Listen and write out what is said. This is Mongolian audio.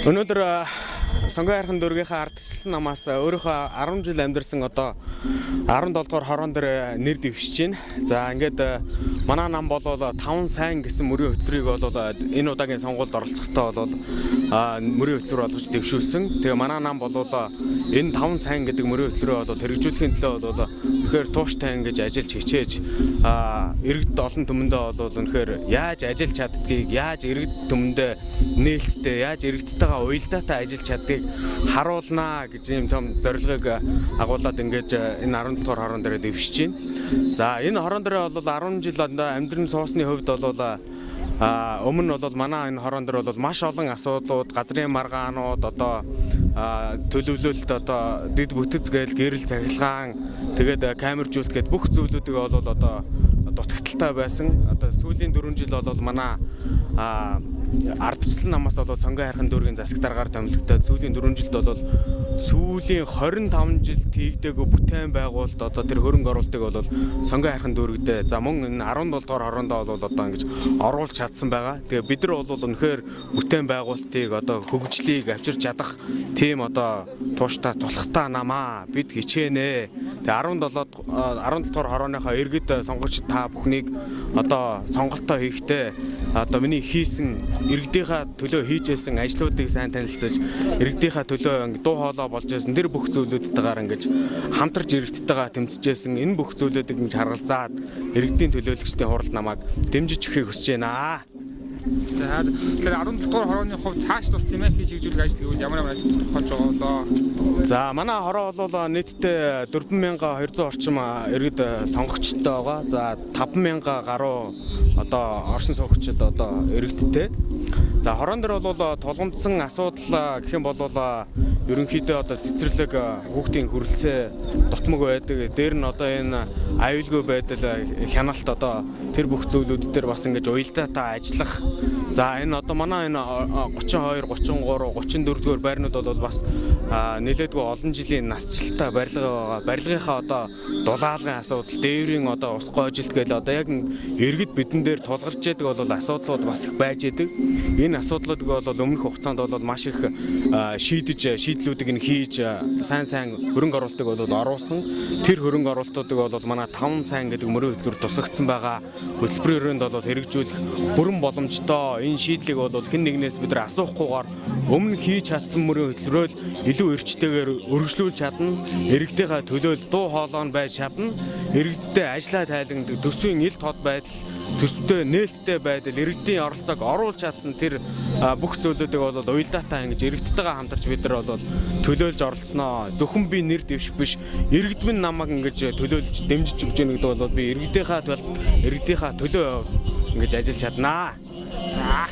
Өнөөдөр сонгон хайрхан дүүргийнхаа ардчилсан намаас өөрийнхөө 10 жил амьдарсан одоо 17 дугаар хорон дээр нэр дэвшиж байна. За ингээд манай нам болоо 5 сайн гэсэн мөрийн хөтөлбөрийг болоо энэ удаагийн сонгуульд оролцохдоо болоо мөрийн хөтөлбөр болгож дэвшүүлсэн. Тэгээ манай нам болоо энэ 5 сайн гэдэг мөрийн хөтөлбөрөө болоо хэрэгжүүлэхийн төлөө болоо үнэхээр тууштай ингэж ажиллаж хичээж иргэд олон түмэндээ болоо үнэхээр яаж ажиллаж чаддгийг, яаж иргэд түмэндээ нээлттэй, яаж иргэдтэйгээ уялдаатай ажиллаж чаддгийг харуулнаа гэж ийм том зорилгыг агуулад ингэж энэ 17 дугаар хорон дээр дэвшиж байна. За энэ хорон дээр бол 10 жил амьдран суусны хувьд бол өмнө бол манай энэ хорон дээр бол маш олон асуудлууд, газрын маргаанууд, одоо төлөвлөлт, одоо дэд бүтэц гээл гэрэл цахилгаан, тэгээд камержуулалт гээд бүх зүйлүүдийг бол одоо дутагдaltaй байсан. Одоо сүүлийн 4 жил бол манай ардчилсан намаас бол сонгон хайрхан дүүргийн засаг даргаар томилогдоод сүүлийн 4 жилд бол сүүлийн 25 жил тийгдээгүй бүтээн байгуулалт одоо тэр хөрөнгө оруулалтыг бол сонгон хайрхан дүүрэгдээ за мөн энэ 17 дугаар хороондоо бол одоо ингэж оруулж чадсан байгаа. Тэгээ бид нар бол үнэхээр бүтээн байгуулалтыг одоо хөгжлийг авчирч чадах тийм одоо тууштай тулхтаа намаа бид хичээнэ. Тэгээ 17 дугаар хорооныхоо иргэд сонгогч та бүхнийг одоо сонголтоо хийхдээ одоо миний хийсэн иргэдийнхаа төлөө хийжсэн ажлуудыг сайн танилцаж иргэдийнхаа төлөө дуу хоолой болж байсан тэр бүх зүйлүүдтэйгээр ингэж хамтарч иргэдтэйгээ тэмцэжсэн энэ бүх зүйлүүдийг ингэж харгалзаад иргэдийн төлөөлөгчдийн хурал намайг дэмжиж өгөхийг хүсэж байна. За тэгэхээр 17 дугаар хорооны хувьд цааш тус тийм ээ хийж хэрэгжүүлэх ажил гэвэл ямар ажил тохиолж байгаа болоо. За манай хороо бол нийтдээ 4200 орчим иргэд сонгогчтой байгаа. За 5000 гаруй одоо оршин суугчид одоо иргэдтэй. За хорон дээр бол тулгамдсан асуудал гэх юм бол ерөнхийдөө одоо цэцэрлэг хүүхдийн хүрэлцээ дотмог байдаг. Дээр нь одоо энэ аюулгүй байдал хяналт одоо тэр бүх зүйлүүд дээр бас ингэж уялдаатай ажиллах. За энэ одоо манай энэ 32, 33, 34 дугаар байрнууд бол бас нэлээдгүй олон жилийн насжилттай барилга байгаа. Барилгынхаа одоо дулаалгын асуудал, дээврийн одоо ус гойжилт гээл одоо яг иргэд бидэн дээр тулгарч яадаг бол асуудлууд бас их байж яадаг. Энэ асуудлуудыг бол өмнөх хугацаанд бол маш их шийдлүүдийг нь хийж сайн хөрөнгө оруулалтыг бол оруулсан. Тэр хөрөнгө оруулалтуудыг бол манай 5 сайн гэдэг мөрийн хөтөлбөр тусгагдсан байгаа. Хөтөлбөрөнд бол хэрэгжүүлэх бүрэн боломжтой энэ шийдлийг бол хэн нэгнээс бид нар асуухгүйгээр өмнө хийж чадсан мөрийн хөтөлбөрөөл илүү эрчтэйгээр өргөжлүүлж чадна. Иргэдийнхээ төлөө дуу хоолой нь байж чадна. Иргэдтэй ажиллаа тайлагнадаг төсвийн ил тод байдал, төсвтэй нээлттэй байдал, иргэдийн оролцоог оруулж чадсан тэр бүх зүйлүүдийг бол уялдаатай ингэж иргэдтэйгээ хамтарч бид нар бол төлөөлж оролцсноо. Зөвхөн би нэр дэвших биш, иргэд минь намайг ингэж төлөөлж дэмжиж өгч яах гэдэг бол би иргэдийнхаа төлөө ингэж ажиллаж чаднаа. За